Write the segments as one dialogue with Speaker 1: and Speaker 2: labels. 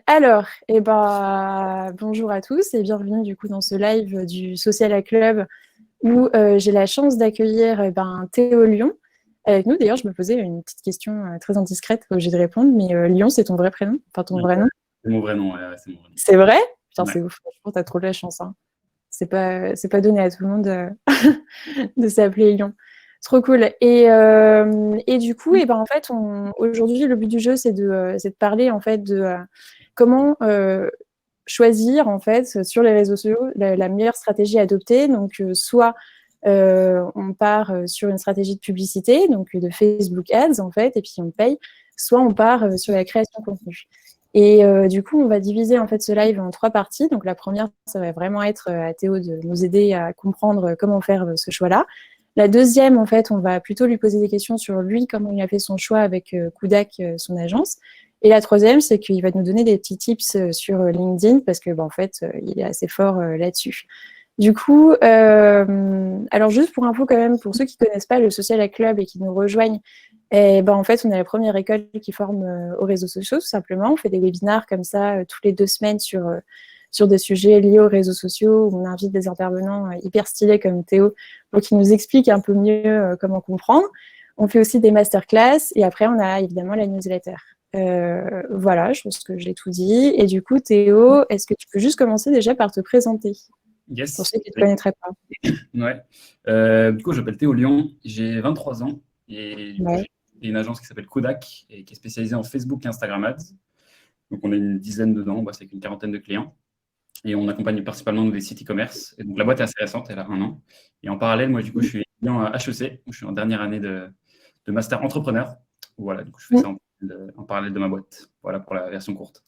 Speaker 1: Alors, bonjour à tous et bienvenue du coup dans ce live du Social Club où j'ai la chance d'accueillir Théo Lyon avec nous. D'ailleurs, je me posais une petite question très indiscrète que j'ai de répondre, mais Lyon, c'est ton vrai prénom? Enfin, ton vrai nom?
Speaker 2: C'est mon vrai nom, ouais, c'est mon vrai nom.
Speaker 1: C'est vrai? Putain,
Speaker 2: Ouais.
Speaker 1: c'est ouf, franchement, t'as trop de la chance, hein. C'est pas donné à tout le monde de s'appeler Lyon. Trop cool. Et du coup, en fait, aujourd'hui, le but du jeu, c'est de parler en fait de comment choisir en fait sur les réseaux sociaux la meilleure stratégie à adopter. Donc, soit on part sur une stratégie de publicité, donc de Facebook Ads en fait, et puis on paye, soit on part sur la création de contenu. Et du coup, on va diviser en fait ce live en 3 parties. Donc la première, ça va vraiment être à Théo de nous aider à comprendre comment faire ce choix-là. La deuxième, en fait, on va plutôt lui poser des questions sur lui, comment il a fait son choix avec Kudak, son agence. Et la troisième, c'est qu'il va nous donner des petits tips sur LinkedIn parce que, en fait, il est assez fort là-dessus. Du coup, alors juste pour info quand même, pour ceux qui connaissent pas le Social Club et qui nous rejoignent, en fait, on est la première école qui forme aux réseaux sociaux, tout simplement. On fait des webinars comme ça toutes les 2 semaines sur des sujets liés aux réseaux sociaux où on invite des intervenants hyper stylés comme Théo pour qu'ils nous expliquent un peu mieux comment comprendre. On fait aussi des masterclass et après, on a évidemment la newsletter. Voilà, je pense que j'ai tout dit. Et du coup, Théo, est-ce que tu peux juste commencer déjà par te présenter pour
Speaker 2: Yes.
Speaker 1: ceux qui ne te connaîtraient pas?
Speaker 2: Ouais. Du coup, je m'appelle Théo Lyon, j'ai 23 ans et du coup,
Speaker 1: Ouais.
Speaker 2: j'ai une agence qui s'appelle Kodak et qui est spécialisée en Facebook et Instagram Ads. Donc, on est une dizaine dedans, c'est avec une quarantaine de clients et on accompagne principalement des sites e-commerce. Et donc, la boîte est assez récente, elle a 1 an. Et en parallèle, moi, du coup, je suis étudiant à HEC, où je suis en dernière année de master entrepreneur. Voilà, du coup, je fais ça en parallèle de ma boîte. Voilà pour la version courte.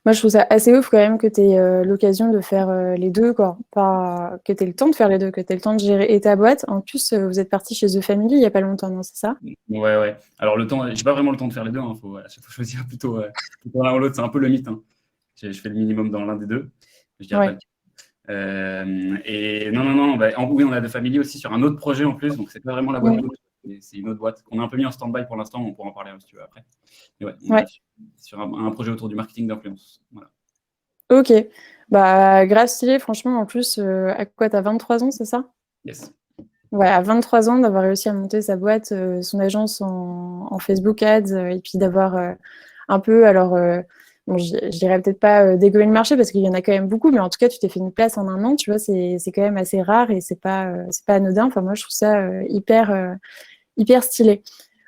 Speaker 1: Moi, je trouve ça assez ouf quand même que tu aies l'occasion de faire les deux, quoi. Pas, que tu aies le temps de faire les deux, que tu aies le temps de gérer et ta boîte. En plus, vous êtes parti chez The Family il n'y a pas longtemps, non, c'est ça?
Speaker 2: Ouais, ouais. Alors, le temps, j'ai pas vraiment le temps de faire les deux. Faut à chaque fois choisir plutôt l'un ou l'autre. C'est un peu le mythe. Je fais le minimum dans l'un des deux. Je dirais pas
Speaker 1: Ouais.
Speaker 2: le et non. Oui, on a de familles aussi sur un autre projet en plus. Donc, c'est pas vraiment la boîte
Speaker 1: Mm.
Speaker 2: coach. C'est une autre boîte qu'on a un peu mis en stand-by pour l'instant. On pourra en parler si tu veux après. Mais ouais, on
Speaker 1: Ouais.
Speaker 2: est sur un projet autour du marketing d'influence. Voilà.
Speaker 1: Ok. Bah, grave stylé, franchement. En plus, à quoi, t'as 23 ans, c'est ça?
Speaker 2: Yes.
Speaker 1: Ouais, à 23 ans, d'avoir réussi à monter sa boîte, son agence en Facebook Ads, et puis d'avoir un peu, alors, bon, je dirais peut-être pas dégueuler le marché parce qu'il y en a quand même beaucoup, mais en tout cas, tu t'es fait une place en 1 an, tu vois, c'est quand même assez rare et c'est pas anodin. Enfin, moi, je trouve ça hyper stylé.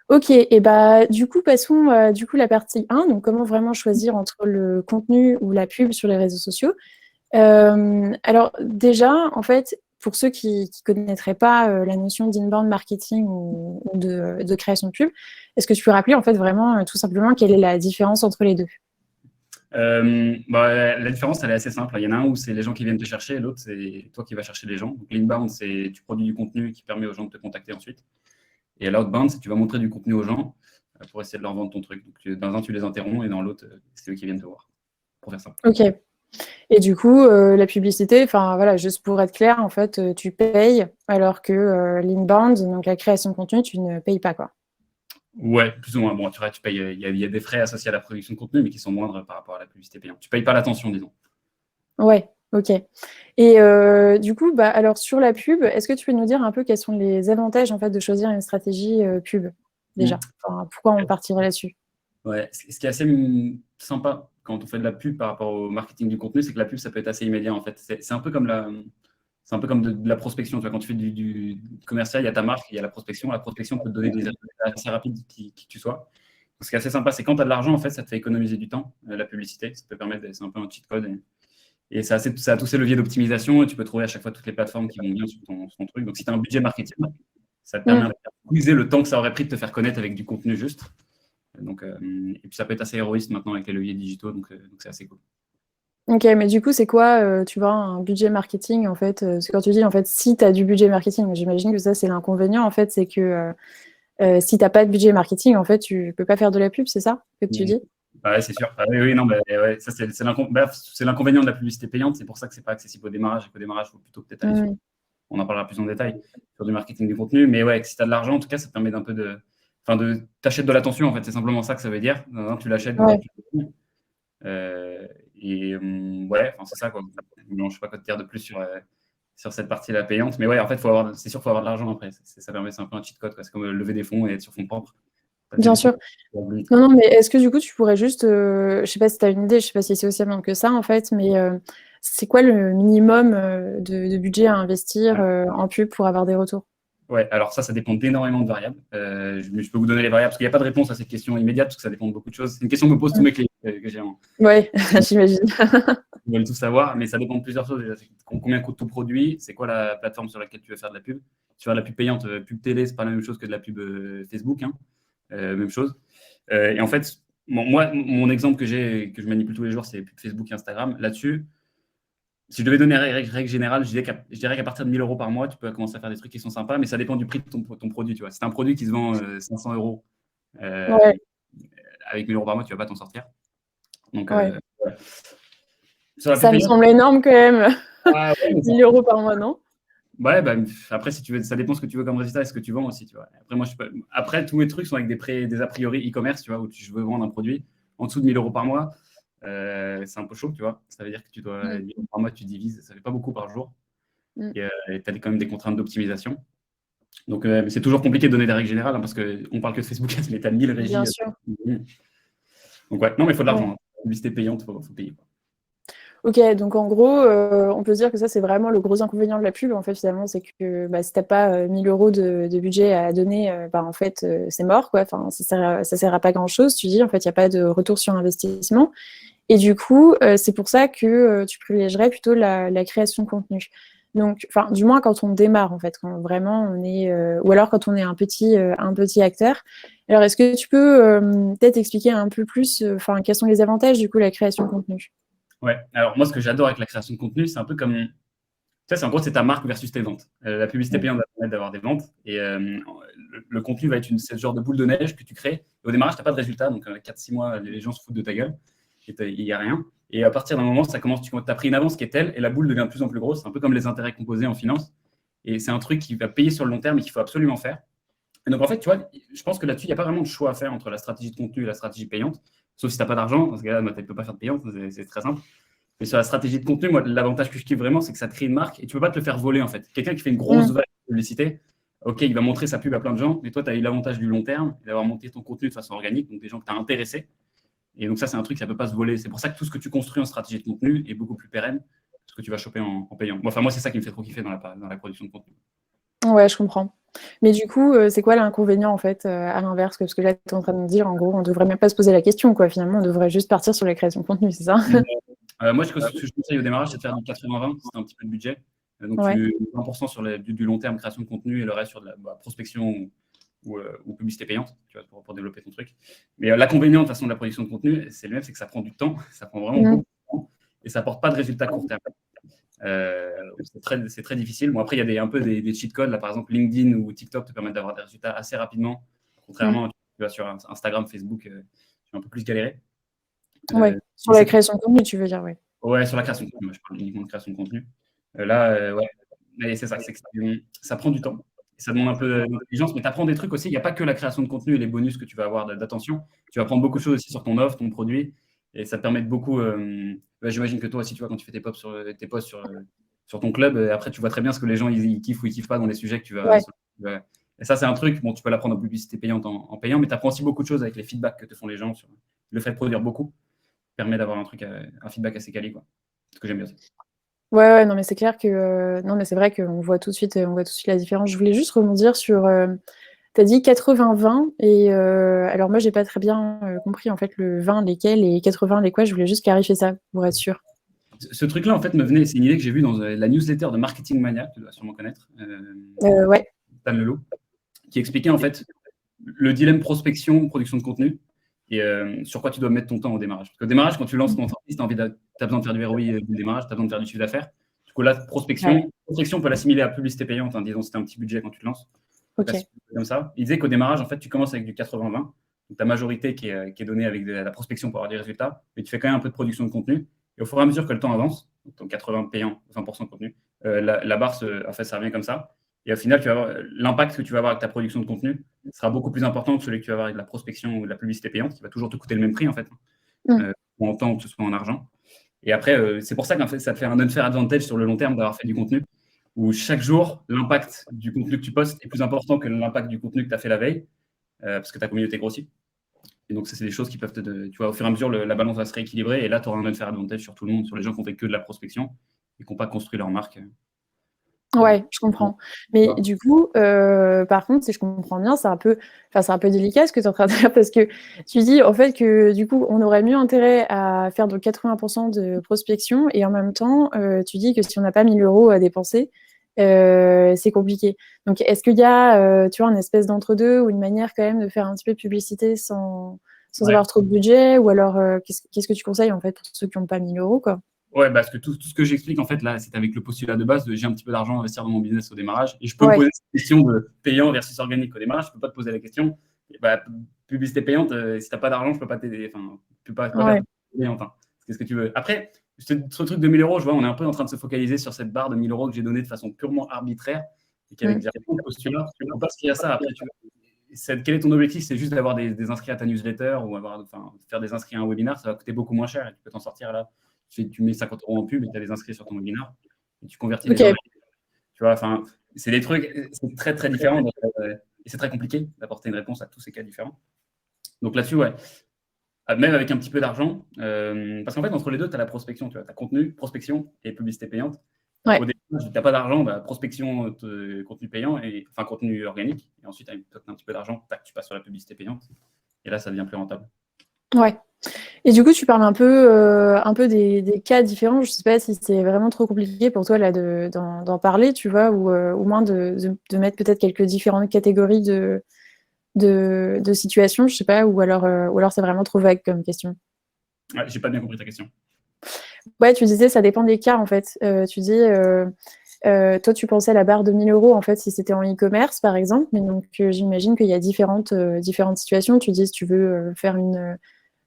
Speaker 1: Ok, et du coup, passons du coup la partie 1, donc comment vraiment choisir entre le contenu ou la pub sur les réseaux sociaux. Alors déjà, en fait, pour ceux qui ne connaîtraient pas la notion d'inbound marketing ou de création de pub, est-ce que tu peux rappeler en fait vraiment tout simplement quelle est la différence entre les deux?
Speaker 2: La différence, elle est assez simple. Il y en a un où c'est les gens qui viennent te chercher, et l'autre, c'est toi qui vas chercher les gens. Donc, l'inbound, c'est tu produis du contenu qui permet aux gens de te contacter ensuite. Et l'outbound, c'est tu vas montrer du contenu aux gens pour essayer de leur vendre ton truc. Donc, dans un, tu les interromps et dans l'autre, c'est eux qui viennent te voir. Pour faire simple.
Speaker 1: Ok. Et du coup, la publicité, enfin voilà, juste pour être clair, en fait, tu payes alors que l'inbound, donc la création de contenu, tu ne payes pas, quoi.
Speaker 2: Ouais, plus ou moins. Bon, tu payes, il y a des frais associés à la production de contenu, mais qui sont moindres par rapport à la publicité payante. Tu payes pas l'attention, disons.
Speaker 1: Ouais, ok. Et du coup, alors sur la pub, est-ce que tu peux nous dire un peu quels sont les avantages en fait de choisir une stratégie pub
Speaker 2: Mm.
Speaker 1: déjà? Enfin, pourquoi on partirait là-dessus?
Speaker 2: Ouais, ce qui est assez sympa quand on fait de la pub par rapport au marketing du contenu, c'est que la pub, ça peut être assez immédiat en fait. C'est un peu comme c'est un peu comme de la prospection. Tu vois, quand tu fais du commercial, il y a ta marque, il y a la prospection. La prospection peut te donner des résultats assez rapides qui tu sois. Ce qui est assez sympa, c'est quand tu as de l'argent, en fait, ça te fait économiser du temps, la publicité. Ça peut permettre, c'est un peu un cheat code. Et ça a tous ces leviers d'optimisation et tu peux trouver à chaque fois toutes les plateformes qui vont bien sur ton truc. Donc, si tu as un budget marketing, ça te permet
Speaker 1: Mm.
Speaker 2: d'utiliser le temps que ça aurait pris de te faire connaître avec du contenu juste. Donc, et puis, ça peut être assez héroïste maintenant avec les leviers digitaux. Donc c'est assez cool.
Speaker 1: Ok, mais du coup, c'est quoi, tu vois, un budget marketing en fait? C'est quand tu dis en fait, si tu as du budget marketing, j'imagine que ça, c'est l'inconvénient en fait, c'est que si tu n'as pas de budget marketing, en fait, tu peux pas faire de la pub, c'est ça que tu dis?
Speaker 2: Ah ouais, c'est sûr. Ah oui, non, ouais, ça, c'est l'inconvénient de la publicité payante. C'est pour ça que c'est pas accessible au démarrage et qu'au démarrage, il faut plutôt peut-être aller
Speaker 1: Mm.
Speaker 2: on en parlera plus en détail sur du marketing du contenu. Mais ouais, si tu as de l'argent, en tout cas, ça te permet d'un peu de t'achètes de l'attention, en fait, c'est simplement ça que ça veut dire. Tu l'achètes dans la
Speaker 1: Ouais.
Speaker 2: pub. Ouais, c'est ça, quoi. Non, je sais pas quoi te dire de plus sur cette partie-là payante. Mais ouais, en fait, c'est sûr qu'il faut avoir de l'argent après. Ça permet, c'est un peu un cheat code, quoi. C'est comme lever des fonds et être sur fonds propres.
Speaker 1: Bien sûr. Non, mais est-ce que du coup, tu pourrais juste, je sais pas si tu as une idée, je sais pas si c'est aussi bien que ça, en fait, mais c'est quoi le minimum de budget à investir en pub pour avoir des retours?
Speaker 2: Ouais, alors ça dépend d'énormément de variables. Je peux vous donner les variables parce qu'il n'y a pas de réponse à cette question immédiate parce que ça dépend de beaucoup de choses. C'est une question que me posent tous mes clients que j'ai
Speaker 1: Ouais, j'imagine.
Speaker 2: Ils veulent tout savoir, mais ça dépend de plusieurs choses. Déjà, combien coûte tout produit, c'est quoi la plateforme sur laquelle tu veux faire de la pub. Si tu veux de la pub payante, pub télé, c'est pas la même chose que de la pub Facebook, hein. Même chose. Et en fait, moi, mon exemple que je manipule tous les jours, c'est pub Facebook et Instagram. Là-dessus, si je devais donner règle générale, je dirais qu'à partir de 1 000 € par mois, tu peux commencer à faire des trucs qui sont sympas, mais ça dépend du prix de ton produit. Tu vois. Si c'est un produit qui se vend 500 €
Speaker 1: Ouais,
Speaker 2: avec 1 000 € par mois, tu vas pas t'en sortir. Donc,
Speaker 1: ouais.
Speaker 2: ouais. Sur la pub
Speaker 1: Ça me
Speaker 2: payante,
Speaker 1: semble énorme quand même.
Speaker 2: ah ouais,
Speaker 1: 1 000 € par mois, non?
Speaker 2: ouais, après, si tu veux, ça dépend ce que tu veux comme résultat et ce que tu vends aussi, tu vois. Après, moi, après, tous mes trucs sont avec des a priori e-commerce, tu vois, où je veux vendre un produit en dessous de 1 000 € par mois. C'est un peu chaud, tu vois. Ça veut dire que tu dois, 1 000 € par mois, tu divises, ça fait pas beaucoup par jour.
Speaker 1: Mm.
Speaker 2: Et tu as quand même des contraintes d'optimisation. Donc, c'est toujours compliqué de donner des règles générales, hein, parce qu'on parle que de Facebook, mais tu as 1000 régies.
Speaker 1: Bien sûr.
Speaker 2: Donc, ouais, non, mais il faut de
Speaker 1: Ouais.
Speaker 2: l'argent. Hein. Publicité payante, il faut payer.
Speaker 1: Ok, donc en gros, on peut se dire que ça, c'est vraiment le gros inconvénient de la pub, en fait, finalement, c'est que si t'as pas 1 000 € de budget à donner, en fait, c'est mort, quoi. Enfin, ça sert à pas grand-chose, tu dis, en fait, il n'y a pas de retour sur investissement. Et du coup, c'est pour ça que tu privilégierais plutôt la création de contenu. Donc, enfin, du moins quand on démarre, en fait, quand vraiment on est, ou alors quand on est un petit acteur. Alors, est-ce que tu peux peut-être expliquer un peu plus, quels sont les avantages, du coup, de la création de contenu?
Speaker 2: Ouais, alors moi, ce que j'adore avec la création de contenu, c'est un peu comme. Ça, en gros, c'est ta marque versus tes ventes. La publicité payante va permettre d'avoir des ventes et le contenu va être ce genre de boule de neige que tu crées. Et au démarrage, tu n'as pas de résultat. Donc, 4-6 mois, les gens se foutent de ta gueule et il n'y a rien. Et à partir d'un moment, ça commence, tu as pris une avance qui est telle et la boule devient de plus en plus grosse. C'est un peu comme les intérêts composés en finance. Et c'est un truc qui va payer sur le long terme et qu'il faut absolument faire. Et donc, en fait, tu vois, je pense que là-dessus, il n'y a pas vraiment de choix à faire entre la stratégie de contenu et la stratégie payante. Sauf si tu n'as pas d'argent. Dans ce cas-là, tu ne peux pas faire de payante. C'est très simple. Mais sur la stratégie de contenu, moi, l'avantage que je kiffe vraiment, c'est que ça te crée une marque et tu ne peux pas te le faire voler, en fait. Quelqu'un qui fait une grosse vague de publicité, OK, il va montrer sa pub à plein de gens, mais toi, tu as eu l'avantage du long terme d'avoir monté ton contenu de façon organique, donc des gens que tu as intéressés. Et donc, ça, c'est un truc, ça ne peut pas se voler. C'est pour ça que tout ce que tu construis en stratégie de contenu est beaucoup plus pérenne que ce que tu vas choper en payant. Enfin, moi, c'est ça qui me fait trop kiffer dans la production de contenu.
Speaker 1: Ouais, je comprends. Mais du coup, c'est quoi l'inconvénient, en fait, à l'inverse? Parce que là, tu es en train de me dire, en gros, on devrait même pas se poser la question, quoi. Finalement, on devrait juste partir sur la création de contenu, c'est ça?
Speaker 2: Moi, ce que je conseille au démarrage, c'est de faire du 80-20, c'est un petit peu de budget. Donc,
Speaker 1: Ouais.
Speaker 2: 20% sur du long terme, création de contenu, et le reste sur de la prospection ou publicité payante, tu vois, pour développer ton truc. Mais l'inconvénient, de toute façon, de la production de contenu, c'est le même, c'est que ça prend du temps, ça prend vraiment beaucoup de temps, et ça apporte pas de résultats court terme. C'est très difficile. Bon, après, il y a un peu des cheat codes. Là, par exemple, LinkedIn ou TikTok te permettent d'avoir des résultats assez rapidement. Contrairement, tu vas sur Instagram, Facebook, tu vas un peu plus galérer.
Speaker 1: Ouais. Sur la création de contenu, tu veux dire, ouais.
Speaker 2: Ouais, sur la création de contenu. Moi, je parle uniquement de création de contenu. Là, ouais. Mais c'est ça, c'est que ça prend du temps. Et ça demande un peu d'intelligence, mais tu apprends des trucs aussi. Il n'y a pas que la création de contenu et les bonus que tu vas avoir d'attention. Tu vas apprendre beaucoup de choses aussi sur ton offre, ton produit. Et ça te permet de beaucoup. J'imagine que toi aussi, tu vois, quand tu fais tes posts sur ton club, après, tu vois très bien ce que les gens ils kiffent ou ils kiffent pas dans les sujets que tu vas.
Speaker 1: Ouais.
Speaker 2: Et ça, c'est un truc. Bon, tu peux l'apprendre en publicité payante en payant, mais tu apprends aussi beaucoup de choses avec les feedbacks que te font les gens sur le fait de produire beaucoup. Permet d'avoir un feedback assez quali, quoi. Ce que j'aime bien aussi.
Speaker 1: Ouais, non, mais c'est clair que non, mais c'est vrai qu'on voit tout de suite la différence. Je voulais juste rebondir sur, tu as dit 80-20 et alors moi, j'ai pas très bien compris, en fait, le 20 lesquels et 80 les quoi. Je voulais juste clarifier ça pour être sûre.
Speaker 2: Ce truc-là, en fait, c'est une idée que j'ai vue dans la newsletter de Marketing Mania, que tu dois sûrement connaître,
Speaker 1: Ouais.
Speaker 2: Stan Leloup, qui expliquait en fait le dilemme prospection, production de contenu et sur quoi tu dois mettre ton temps au démarrage. Parce qu'au démarrage, quand tu lances ton entreprise, tu as besoin de faire du ROI du démarrage, tu as besoin de faire du chiffre d'affaires. Du coup, là, prospection, on peut l'assimiler à publicité payante, hein, disons, c'était un petit budget quand tu te lances.
Speaker 1: Ok.
Speaker 2: Comme ça. Il disait qu'au démarrage, en fait, tu commences avec du 80-20, donc ta majorité qui est donnée avec de la prospection pour avoir des résultats, mais tu fais quand même un peu de production de contenu. Et au fur et à mesure que le temps avance, donc ton 80 payant, 20% de contenu, la barre, en fait, ça revient comme ça. Et au final, l'impact que tu vas avoir avec ta production de contenu sera beaucoup plus important que celui que tu vas avoir avec la prospection ou de la publicité payante, qui va toujours te coûter le même prix, en fait, ou en temps ou que ce soit en argent. Et après, c'est pour ça qu'en fait, ça te fait un unfair advantage sur le long terme d'avoir fait du contenu, où chaque jour, l'impact du contenu que tu postes est plus important que l'impact du contenu que tu as fait la veille, parce que ta communauté grossit. Et donc, ça, c'est des choses qui peuvent tu vois, au fur et à mesure, la balance va se rééquilibrer, et là, tu auras un unfair advantage sur tout le monde, sur les gens qui ont fait que de la prospection et qui n'ont pas construit leur marque.
Speaker 1: Ouais, je comprends. Mais du coup, par contre, si je comprends bien, c'est un peu délicat ce que tu es en train de dire, parce que tu dis en fait que du coup, on aurait mieux intérêt à faire donc 80% de prospection, et en même temps, tu dis que si on n'a pas 1 000 € à dépenser, c'est compliqué. Donc, est-ce qu'il y a, tu vois, une espèce d'entre-deux ou une manière quand même de faire un petit peu de publicité sans avoir trop de budget, ou alors qu'est-ce que tu conseilles en fait pour ceux qui n'ont pas 1 000 €, quoi?
Speaker 2: Ouais, parce que tout ce que j'explique, en fait, là, c'est avec le postulat de base de j'ai un petit peu d'argent à investir dans mon business au démarrage, et je peux me poser cette question de payant versus organique au démarrage. Je peux pas te poser la question, publicité payante, si t'as pas d'argent, je peux pas t'aider. Enfin, tu peux pas faire payante. Hein. Qu'est-ce que tu veux? Après, ce truc de 1 000 €, je vois, on est un peu en train de se focaliser sur cette barre de 1 000 € que j'ai donnée de façon purement arbitraire, et qu'avec directement le postulat, parce qu'il y a ça. Après, quel est ton objectif? C'est juste d'avoir des inscrits à ta newsletter ou faire des inscrits à un webinar, ça va coûter beaucoup moins cher et tu peux t'en sortir là. Tu mets 50 € en pub et tu as des inscrits sur ton webinar et tu convertis les gens. Tu vois, c'est des trucs, c'est très très différent et c'est très compliqué d'apporter une réponse à tous ces cas différents. Donc là-dessus, ouais, même avec un petit peu d'argent, parce qu'en fait, entre les deux, tu as la prospection, tu vois, tu as contenu, prospection et publicité payante. Au début, si tu n'as pas d'argent, prospection, contenu payant, contenu organique, et ensuite, avec un petit peu d'argent, tu passes sur la publicité payante, et là, ça devient plus rentable.
Speaker 1: Ouais. Et du coup, tu parles un peu des cas différents. Je ne sais pas si c'est vraiment trop compliqué pour toi là d'en parler, tu vois, ou au moins de mettre peut-être quelques différentes catégories de situations, je sais pas, ou alors c'est vraiment trop vague comme question.
Speaker 2: Ouais, j'ai pas bien compris ta question.
Speaker 1: Ouais, tu disais ça dépend des cas en fait. Tu dis toi tu pensais à la barre de 1 000 € en fait si c'était en e-commerce par exemple, mais donc j'imagine qu'il y a différentes situations. Tu dis si tu veux faire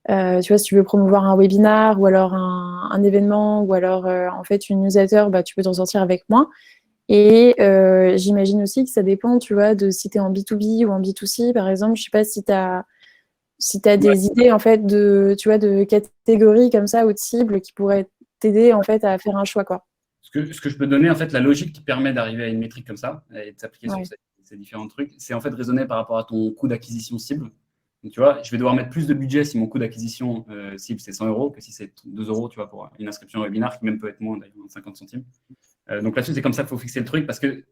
Speaker 1: tu vois, si tu veux promouvoir un webinar ou alors un événement ou alors en fait une newsletter, tu peux t'en sortir avec moins. Et j'imagine aussi que ça dépend, tu vois, de si tu es en B2B ou en B2C, par exemple. Je sais pas si tu as des idées en fait tu vois, de catégories comme ça ou de cibles qui pourraient t'aider en fait à faire un choix, quoi.
Speaker 2: Ce que je peux donner, en fait, la logique qui permet d'arriver à une métrique comme ça et de s'appliquer sur ces différents trucs, c'est en fait raisonner par rapport à ton coût d'acquisition cible. Donc, tu vois, je vais devoir mettre plus de budget si mon coût d'acquisition cible c'est 100 € que si c'est 2 € tu vois, pour une inscription webinar qui même peut être moins, d'ailleurs, 50 centimes. Donc là-dessus, c'est comme ça qu'il faut fixer le truc parce que,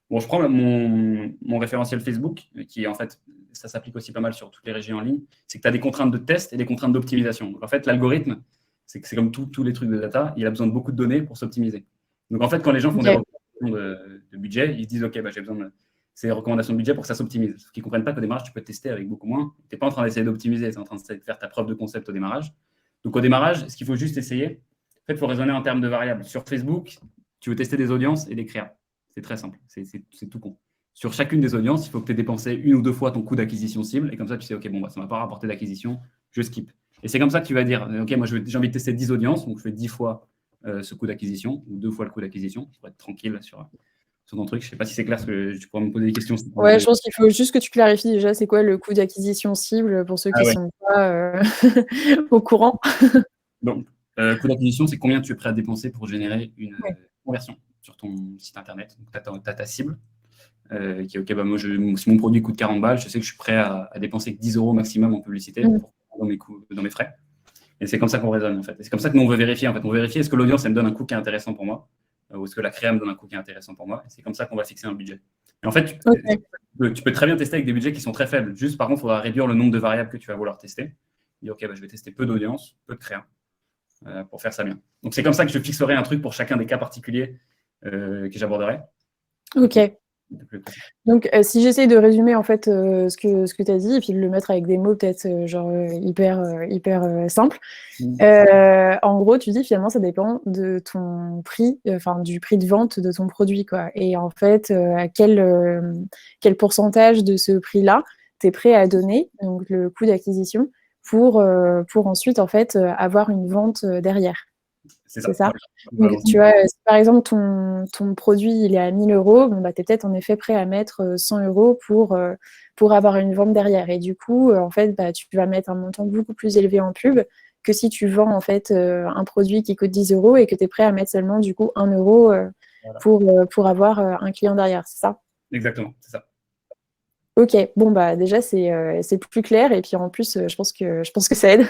Speaker 2: bon, je prends mon référentiel Facebook qui est en fait, ça s'applique aussi pas mal sur toutes les régies en ligne, c'est que tu as des contraintes de test et des contraintes d'optimisation. Donc en fait, l'algorithme, c'est comme tous les trucs de data, il a besoin de beaucoup de données pour s'optimiser. Donc en fait, quand les gens font des recommandations de budget, ils se disent, OK, j'ai besoin de ces recommandations de budget pour que ça s'optimise. Ce qu'ils ne comprennent pas qu'au démarrage, tu peux tester avec beaucoup moins. Tu n'es pas en train d'essayer d'optimiser, tu es en train de faire ta preuve de concept au démarrage. Donc au démarrage, ce qu'il faut juste essayer, en fait, il faut raisonner en termes de variables. Sur Facebook, tu veux tester des audiences et des créas. C'est très simple, c'est tout con. Sur chacune des audiences, il faut que tu aies dépensé 1 ou 2 fois ton coût d'acquisition cible, et comme ça, tu sais, OK, ça ne m'a pas rapporté d'acquisition, je skip. Et c'est comme ça que tu vas dire, OK, moi, j'ai envie de tester 10 audiences, donc je fais 10 fois ce coût d'acquisition, ou 2 fois le coût d'acquisition, pour être tranquille sur ton truc. Je ne sais pas si c'est clair, que tu pourras me poser des questions.
Speaker 1: Ouais, je pense qu'il faut juste que tu clarifies déjà, c'est quoi le coût d'acquisition cible pour ceux qui ne sont pas au courant.
Speaker 2: Donc, coût d'acquisition, c'est combien tu es prêt à dépenser pour générer une conversion sur ton site internet. Tu as ta cible qui est OK, moi, si mon produit coûte 40 balles, je sais que je suis prêt à dépenser 10 € maximum en publicité dans mes frais. Et c'est comme ça qu'on raisonne, en fait. Et c'est comme ça que nous, on veut vérifier. En fait, on veut vérifier est-ce que l'audience, elle me donne un coût qui est intéressant pour moi ou est-ce que la créa me donne un coût qui est intéressant pour moi. Et c'est comme ça qu'on va fixer un budget. Et en fait, tu peux très bien tester avec des budgets qui sont très faibles. Juste, par contre, il faudra réduire le nombre de variables que tu vas vouloir tester. Dire, OK, je vais tester peu d'audience, peu de créa pour faire ça bien. Donc, c'est comme ça que je fixerai un truc pour chacun des cas particuliers que j'aborderai.
Speaker 1: OK. Donc, si j'essaye de résumer en fait ce que tu as dit et puis de le mettre avec des mots peut-être hyper simples. En gros, tu dis finalement ça dépend de ton prix, du prix de vente de ton produit, quoi. Et en fait, à quel pourcentage de ce prix-là tu es prêt à donner, donc le coût d'acquisition, pour ensuite en fait avoir une vente derrière.
Speaker 2: C'est
Speaker 1: c'est
Speaker 2: ça.
Speaker 1: ça? Donc,
Speaker 2: Voilà.
Speaker 1: tu vois, si par exemple ton produit, il est à 1 000 €, bon, bah, tu es peut-être en effet prêt à mettre 100 € pour avoir une vente derrière. Et du coup, en fait, bah, tu vas mettre un montant beaucoup plus élevé en pub que si tu vends en fait un produit qui coûte 10 € et que tu es prêt à mettre seulement du coup 1 €
Speaker 2: Voilà.
Speaker 1: pour avoir un client derrière, c'est ça?
Speaker 2: Exactement, c'est ça.
Speaker 1: Ok, bon bah déjà c'est plus clair et puis en plus je pense que ça aide.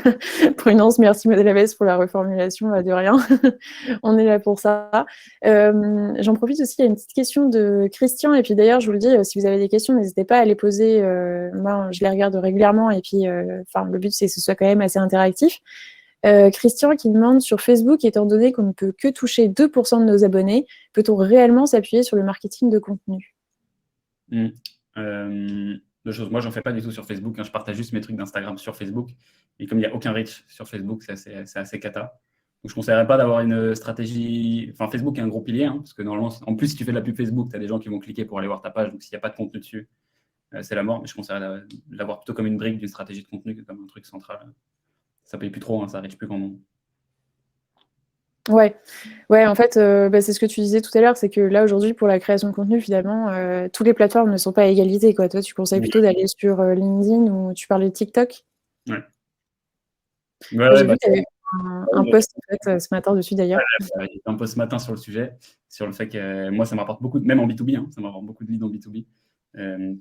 Speaker 1: Prudence, merci Madame Lavesse pour la reformulation, de rien. On est là pour ça. J'en profite aussi, il y a une petite question de Christian et puis d'ailleurs je vous le dis, si vous avez des questions, n'hésitez pas à les poser. Moi je les regarde régulièrement et puis enfin le but c'est que ce soit quand même assez interactif. Christian qui demande sur Facebook, étant donné qu'on ne peut que toucher 2% de nos abonnés, peut-on réellement s'appuyer sur le marketing de contenu?
Speaker 2: Deux choses. Moi, j'en fais pas du tout sur Facebook. Hein. Je partage juste mes trucs d'Instagram sur Facebook. Et comme il n'y a aucun reach sur Facebook, c'est assez cata. Donc, je ne conseillerais pas d'avoir une stratégie. Enfin, Facebook est un gros pilier. Hein, parce que normalement, en plus, si tu fais de la pub Facebook, tu as des gens qui vont cliquer pour aller voir ta page. Donc, s'il n'y a pas de contenu dessus, c'est la mort. Mais je conseillerais de l'avoir plutôt comme une brique d'une stratégie de contenu que comme un truc central. Ça paye plus trop. Hein, ça reach plus grand monde.
Speaker 1: Ouais. Ouais, en fait, bah, c'est ce que tu disais tout à l'heure, c'est que là, aujourd'hui, pour la création de contenu, finalement, toutes les plateformes ne sont pas à égalité, quoi. Toi, tu conseilles plutôt d'aller sur LinkedIn ou tu parlais de TikTok?
Speaker 2: Ouais.
Speaker 1: J'ai
Speaker 2: Ouais,
Speaker 1: vu
Speaker 2: bah,
Speaker 1: que tu avais un post en fait, ce matin dessus d'ailleurs.
Speaker 2: j'ai fait un post ce matin sur le sujet, sur le fait que moi, ça m'apporte beaucoup, même en B2B, hein, ça m'apporte beaucoup de leads en B2B.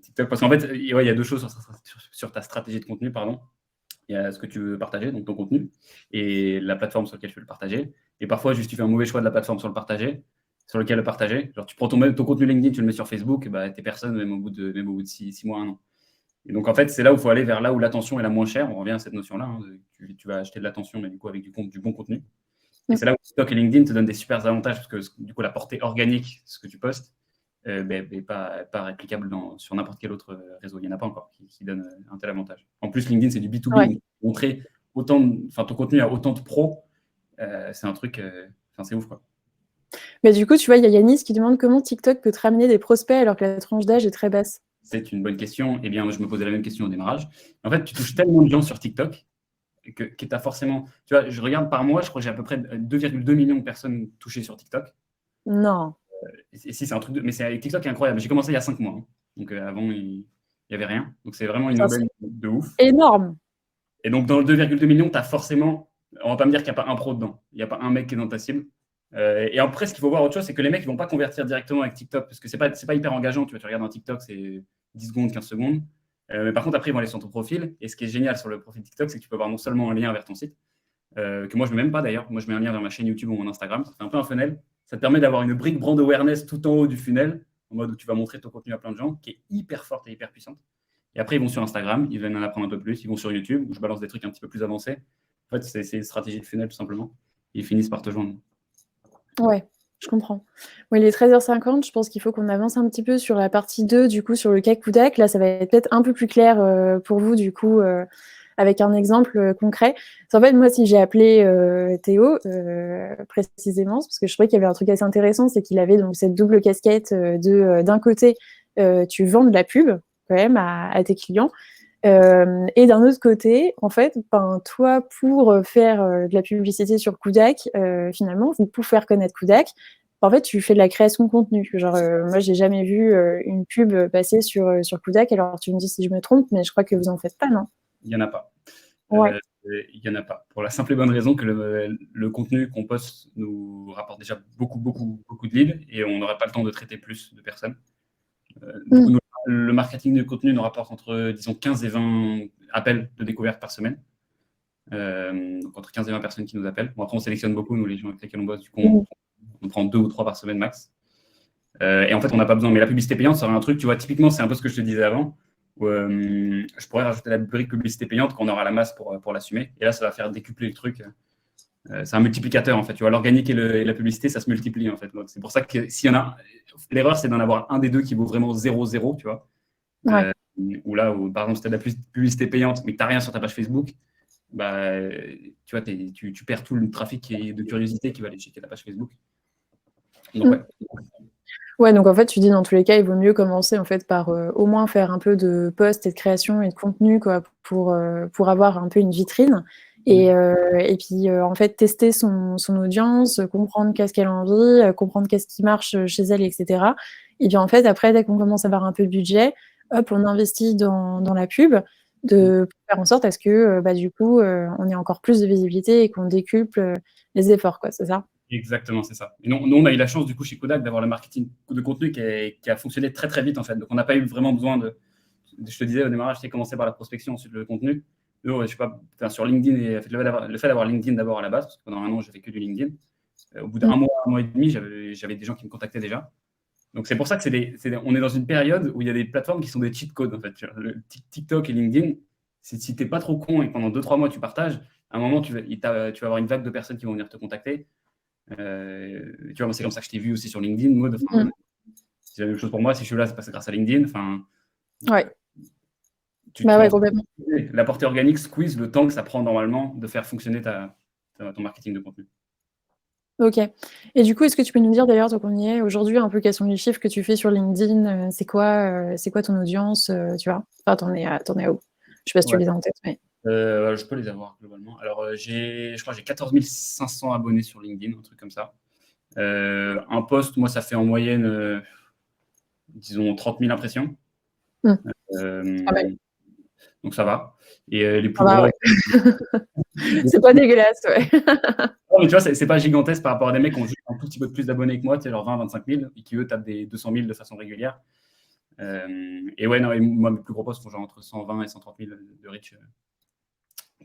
Speaker 2: TikTok, parce qu'en fait, ouais, il y a deux choses sur ta stratégie de contenu, pardon. Il y a ce que tu veux partager, donc ton contenu, et la plateforme sur laquelle tu veux le partager. Et parfois, juste tu fais un mauvais choix de la plateforme sur lequel le partager. Genre, tu prends ton contenu LinkedIn, tu le mets sur Facebook, et bah, t'es personne, même au bout de 6 mois, 1 an. Et donc, en fait, c'est là où il faut aller vers là où l'attention est la moins chère. On revient à cette notion-là. Hein, tu vas acheter de l'attention, mais du coup, avec du bon contenu. Et c'est là où TikTok et LinkedIn te donnent des super avantages, parce que du coup, la portée organique, ce que tu postes, n'est pas réplicable sur n'importe quel autre réseau. Il n'y en a pas encore qui donne un tel avantage. En plus, LinkedIn, c'est du B2B,
Speaker 1: Ouais.
Speaker 2: donc montrer ton contenu à autant de pros, c'est un truc, c'est ouf, quoi.
Speaker 1: Mais du coup, tu vois, il y a Yanis qui demande comment TikTok peut te ramener des prospects alors que la tranche d'âge est très basse.
Speaker 2: C'est une bonne question. Eh bien, je me posais la même question au démarrage. En fait, tu touches tellement de gens sur TikTok que tu as forcément. Tu vois, je regarde par mois, je crois que j'ai à peu près 2,2 millions de personnes touchées sur TikTok.
Speaker 1: Non.
Speaker 2: Et si, c'est un truc mais TikTok est incroyable. J'ai commencé il y a 5 mois. Hein. Donc avant, il n'y avait rien. Donc c'est vraiment une
Speaker 1: Putain, c'est
Speaker 2: aubaine de ouf.
Speaker 1: énorme.
Speaker 2: Et donc dans le 2,2 millions, tu as forcément. On va pas me dire qu'il n'y a pas un pro dedans. Il n'y a pas un mec qui est dans ta cible. Et après, ce qu'il faut voir autre chose, c'est que les mecs, ils vont pas convertir directement avec TikTok parce que c'est pas hyper engageant. Tu regardes un TikTok, c'est 10 secondes, 15 secondes. Mais par contre, après, ils vont aller sur ton profil. Et ce qui est génial sur le profil TikTok, c'est que tu peux avoir non seulement un lien vers ton site, que moi, je ne mets même pas d'ailleurs. Moi, je mets un lien vers ma chaîne YouTube ou mon Instagram. Ça fait un peu un funnel. Ça te permet d'avoir une brique brand awareness tout en haut du funnel, en mode où tu vas montrer ton contenu à plein de gens, qui est hyper forte et hyper puissante. Et après, ils vont sur Instagram, ils viennent en apprendre un peu plus. Ils vont sur YouTube, où je balance des trucs un petit peu plus avancés. En fait, c'est une stratégie de funnel, tout simplement. Ils finissent par te joindre.
Speaker 1: Ouais, je comprends. Bon, il est 13h50, je pense qu'il faut qu'on avance un petit peu sur la partie 2, du coup, sur le cas Kudak. Là, ça va être peut-être un peu plus clair pour vous, du coup, avec un exemple concret. En fait, moi, si j'ai appelé Théo, précisément, c'est parce que je trouvais qu'il y avait un truc assez intéressant, c'est qu'il avait donc cette double casquette d'un côté, tu vends de la pub, quand même, à tes clients, et d'un autre côté, en fait, toi, pour faire de la publicité sur Kudak, finalement, pour faire connaître Kudak, en fait, tu fais de la création de contenu. Genre, moi, j'ai jamais vu une pub passer sur Kudak. Alors, tu me dis si je me trompe, mais je crois que vous en faites pas, non?
Speaker 2: Il n'y en a pas.
Speaker 1: Ouais.
Speaker 2: Il n'y en a pas. Pour la simple et bonne raison que le contenu qu'on poste nous rapporte déjà beaucoup de leads et on n'aurait pas le temps de traiter plus de personnes. Du coup, le marketing du contenu nous rapporte entre, disons, 15 et 20 appels de découverte par semaine. Donc entre 15 et 20 personnes qui nous appellent. Bon, après, on sélectionne beaucoup, nous, les gens avec lesquels on bosse. Du coup, on prend 2 ou 3 par semaine max. Et en fait, on n'a pas besoin. Mais la publicité payante, ça serait un truc, tu vois, typiquement, c'est un peu ce que je te disais avant. Où, je pourrais rajouter la brique publicité payante quand on aura la masse pour l'assumer. Et là, ça va faire décupler le truc. C'est un multiplicateur, en fait. Tu vois, l'organique et la publicité, ça se multiplie, en fait. Donc, c'est pour ça que s'il y en a, l'erreur, c'est d'en avoir un des deux qui vaut vraiment 0,0, tu vois.
Speaker 1: Ouais.
Speaker 2: Ou là, par exemple, si tu as de la publicité payante, mais que tu n'as rien sur ta page Facebook, bah, tu vois, tu perds tout le trafic de curiosité qui va aller checker ta page Facebook. Donc, ouais.
Speaker 1: Ouais, donc en fait, tu dis dans tous les cas, il vaut mieux commencer en fait par au moins faire un peu de posts et de création et de contenu, quoi, pour avoir un peu une vitrine. Et puis, en fait, tester son audience, comprendre qu'est-ce qu'elle a envie, comprendre qu'est-ce qui marche chez elle, etc. Et bien, en fait, après, dès qu'on commence à avoir un peu de budget, hop, on investit dans la pub pour faire en sorte à ce que, du coup, on ait encore plus de visibilité et qu'on décuple les efforts, quoi, c'est ça?
Speaker 2: Exactement, c'est ça. Et nous, on a eu la chance, du coup, chez Kodak, d'avoir le marketing de contenu qui a fonctionné très, très vite, en fait. Donc, on n'a pas eu vraiment besoin je te disais au démarrage, j'ai commencé par la prospection, ensuite le contenu. Nous, je sais pas, sur LinkedIn, et le fait d'avoir LinkedIn d'abord à la base, parce que pendant un an, j'ai fait que du LinkedIn. Au bout d'un mois et demi, j'avais des gens qui me contactaient déjà. Donc, c'est pour ça que on est dans une période où il y a des plateformes qui sont des cheat codes, en fait. Le TikTok et LinkedIn, si tu n'es pas trop con et que pendant 2-3 mois, tu partages, à un moment, tu vas avoir une vague de personnes qui vont venir te contacter. Tu vois, moi, c'est comme ça que je t'ai vu aussi sur LinkedIn, Maud. C'est la même chose pour moi. Si je suis là, c'est parce que grâce à LinkedIn.
Speaker 1: Ouais.
Speaker 2: Tu
Speaker 1: Bah ouais,
Speaker 2: lances
Speaker 1: complètement.
Speaker 2: la portée organique squeeze le temps que ça prend normalement de faire fonctionner ton marketing de contenu.
Speaker 1: OK. Et du coup, est-ce que tu peux nous dire d'ailleurs, donc on y est, aujourd'hui, un peu quels sont les chiffres que tu fais sur LinkedIn? C'est quoi ton audience, tu vois? Enfin, t'en es où? Je sais pas si tu
Speaker 2: Ouais.
Speaker 1: les as en tête, mais
Speaker 2: Je peux les avoir globalement. Alors, je crois que j'ai 14 500 abonnés sur LinkedIn, un truc comme ça. Un post, moi, ça fait en moyenne, disons, 30 000 impressions.
Speaker 1: pas mal.
Speaker 2: Donc, ça va. Et les
Speaker 1: Ça
Speaker 2: plus
Speaker 1: va,
Speaker 2: gros.
Speaker 1: ouais. C'est pas dégueulasse, ouais.
Speaker 2: Non, mais tu vois, c'est pas gigantesque par rapport à des mecs qui ont juste un tout petit peu de plus d'abonnés que moi, tu sais, genre 20-25 000, et qui eux tapent des 200 000 de façon régulière. Et ouais, non, et moi, mes plus gros posts font genre entre 120 et 130 000 de reach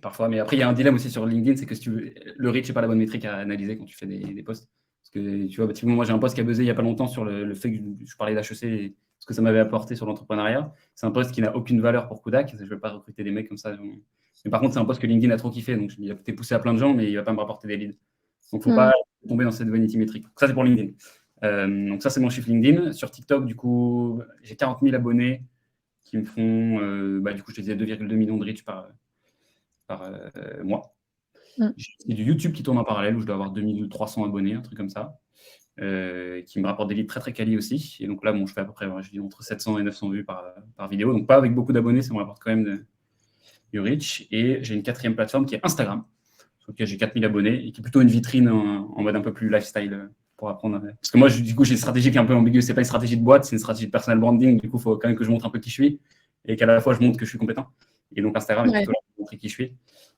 Speaker 2: parfois. Mais après, il y a un dilemme aussi sur LinkedIn, c'est que si tu veux, le reach n'est pas la bonne métrique à analyser quand tu fais des posts. Parce que tu vois, typiquement, moi, j'ai un post qui a buzzé il n'y a pas longtemps sur le fait que je parlais d'HEC et ce que ça m'avait apporté sur l'entrepreneuriat. C'est un post qui n'a aucune valeur pour Kodak. Je ne vais pas recruter des mecs comme ça. Mais par contre, c'est un post que LinkedIn a trop kiffé. Donc, il a été poussé à plein de gens, mais il ne va pas me rapporter des leads. Donc, il ne faut pas tomber dans cette vanity métrique. Donc, ça, c'est pour LinkedIn. Donc, ça, c'est mon chiffre LinkedIn. Sur TikTok, du coup, j'ai 40 000 abonnés qui me font, du coup, je te disais 2,2 millions de reach par mois. J'ai du YouTube qui tourne en parallèle où je dois avoir 2300 abonnés, un truc comme ça, qui me rapporte des leads très très quali aussi. Et donc là, bon, je fais à peu près je dis entre 700 et 900 vues par vidéo. Donc pas avec beaucoup d'abonnés, ça me rapporte quand même du reach. Et j'ai une quatrième plateforme qui est Instagram, sur laquelle j'ai 4000 abonnés et qui est plutôt une vitrine en mode un peu plus lifestyle pour apprendre. Parce que moi, du coup, j'ai une stratégie qui est un peu ambiguë. C'est pas une stratégie de boîte, c'est une stratégie de personal branding. Du coup, il faut quand même que je montre un peu qui je suis et qu'à la fois je montre que je suis compétent. Et donc Instagram est plutôt là pour montrer qui je suis.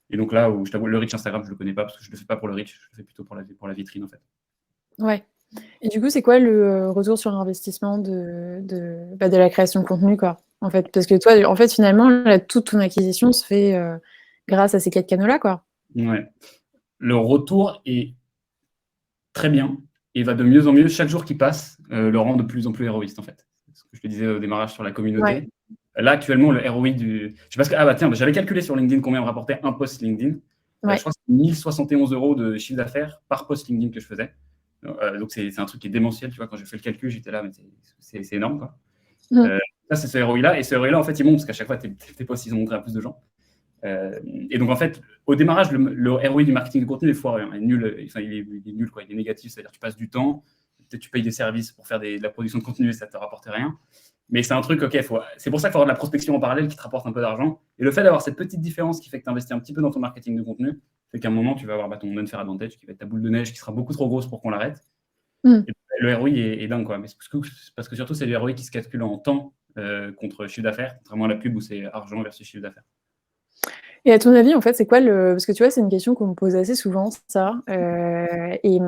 Speaker 2: Et donc là, où je t'avoue, le reach Instagram, je ne le connais pas parce que je ne le fais pas pour le reach, je le fais plutôt pour la vitrine en fait.
Speaker 1: Ouais. Et du coup, c'est quoi le retour sur investissement de la création de contenu, quoi, en fait? Parce que toi, en fait, finalement, là, toute ton acquisition se fait grâce à ces 4 canaux-là, quoi.
Speaker 2: Ouais. Le retour est très bien et va de mieux en mieux. Chaque jour qui passe le rend de plus en plus héroïste en fait. Ce que je te disais au démarrage sur la communauté.
Speaker 1: Ouais.
Speaker 2: Là, actuellement, le ROI du. Je sais pas tiens, j'avais calculé sur LinkedIn combien me rapportait un post LinkedIn. Je crois que c'est 1071 € de chiffre d'affaires par post LinkedIn que je faisais. Donc, c'est un truc qui est démentiel. Tu vois, quand j'ai fait le calcul, j'étais là, mais c'est énorme, quoi. Ça, c'est ce ROI-là. Et ce ROI-là, en fait, il monte parce qu'à chaque fois, tes posts, ils ont montré à plus de gens. Et donc, en fait, au démarrage, le ROI du marketing de contenu est foireux. Hein. Il est nul, enfin, il est nul, quoi. Il est négatif. C'est-à-dire que tu passes du temps, peut-être tu payes des services pour faire de la production de contenu et ça ne te rapporte rien. Mais c'est un truc, ok, c'est pour ça qu'il faut avoir de la prospection en parallèle qui te rapporte un peu d'argent. Et le fait d'avoir cette petite différence qui fait que tu investis un petit peu dans ton marketing de contenu, fait qu'à un moment, tu vas avoir ton unfair advantage qui va être ta boule de neige qui sera beaucoup trop grosse pour qu'on l'arrête. Et le ROI est dingue, quoi. Mais parce que surtout, c'est le ROI qui se calcule en temps contre chiffre d'affaires, contrairement à la pub où c'est argent versus chiffre d'affaires.
Speaker 1: Et à ton avis, en fait, c'est quoi parce que tu vois, c'est une question qu'on me pose assez souvent, ça. Et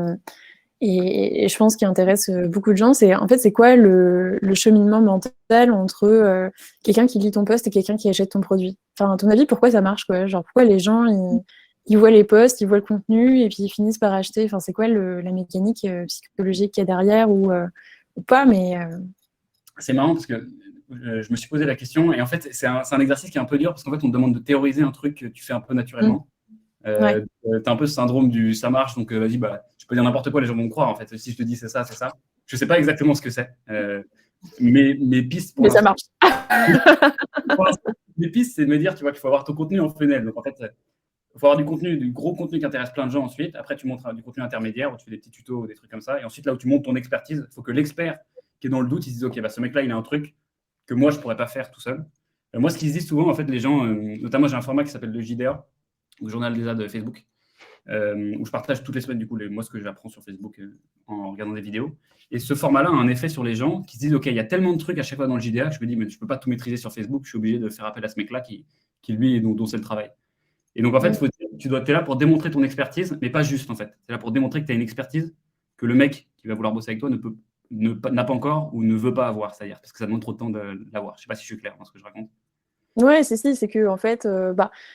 Speaker 1: je pense qu'il intéresse beaucoup de gens, c'est en fait, c'est quoi le cheminement mental entre quelqu'un qui lit ton post et quelqu'un qui achète ton produit? Enfin, à ton avis, pourquoi ça marche, quoi? Genre, pourquoi les gens, ils voient les posts, ils voient le contenu et puis ils finissent par acheter? Enfin, c'est quoi la mécanique psychologique qu'il y a derrière ou pas, mais
Speaker 2: C'est marrant parce que je me suis posé la question et en fait, c'est un exercice qui est un peu dur parce qu'en fait, on te demande de théoriser un truc que tu fais un peu naturellement. Tu as un peu ce syndrome du ça marche, donc vas-y, je peux dire n'importe quoi, les gens vont me croire en fait. Si je te dis c'est ça, c'est ça. Je sais pas exactement ce que c'est. Mes pistes pour
Speaker 1: mais ça
Speaker 2: l'instant.
Speaker 1: marche.
Speaker 2: Mes pistes, c'est de me dire, tu vois, qu'il faut avoir ton contenu en funnel. Donc en fait, il faut avoir du gros contenu qui intéresse plein de gens ensuite. Après, tu montres du contenu intermédiaire où tu fais des petits tutos ou des trucs comme ça. Et ensuite, là où tu montes ton expertise, il faut que l'expert qui est dans le doute, il se dise, OK, ce mec-là, il a un truc que moi, je ne pourrais pas faire tout seul. Moi, ce qu'ils se disent souvent, en fait, les gens, notamment, j'ai un format qui s'appelle le JDA, donc journal des ads de Facebook, où je partage toutes les semaines, du coup, moi, ce que j'apprends sur Facebook en regardant des vidéos. Et ce format-là a un effet sur les gens qui se disent, OK, il y a tellement de trucs à chaque fois dans le JDA que je me dis, mais je ne peux pas tout maîtriser sur Facebook, je suis obligé de faire appel à ce mec-là qui lui, dont c'est le travail. Et donc, en fait, tu es là pour démontrer ton expertise, mais pas juste, en fait. Tu es là pour démontrer que tu as une expertise que le mec qui va vouloir bosser avec toi n'a pas encore ou ne veut pas avoir, c'est-à-dire parce que ça demande trop de temps de l'avoir. Je ne sais pas si je suis clair dans ce que je raconte.
Speaker 1: Ouais, c'est que en fait,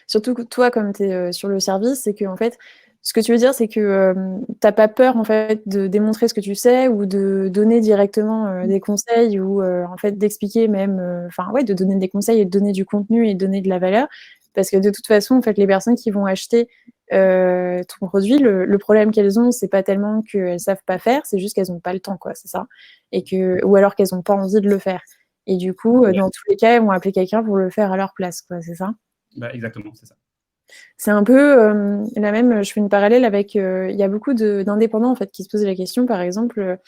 Speaker 1: surtout que toi, comme tu es sur le service, c'est que en fait, ce que tu veux dire, c'est que t'as pas peur en fait de démontrer ce que tu sais ou de donner directement des conseils ou en fait d'expliquer même, enfin ouais, de donner des conseils et de donner du contenu et de donner de la valeur, parce que de toute façon, en fait, les personnes qui vont acheter ton produit, le problème qu'elles ont, c'est pas tellement qu'elles savent pas faire, c'est juste qu'elles ont pas le temps, quoi, c'est ça, ou alors qu'elles ont pas envie de le faire. Et du coup, dans tous les cas, elles vont appeler quelqu'un pour le faire à leur place, quoi, c'est ça?
Speaker 2: Exactement, c'est ça.
Speaker 1: C'est un peu la même. Je fais une parallèle avec. Il y a beaucoup d'indépendants en fait qui se posent la question. Par exemple,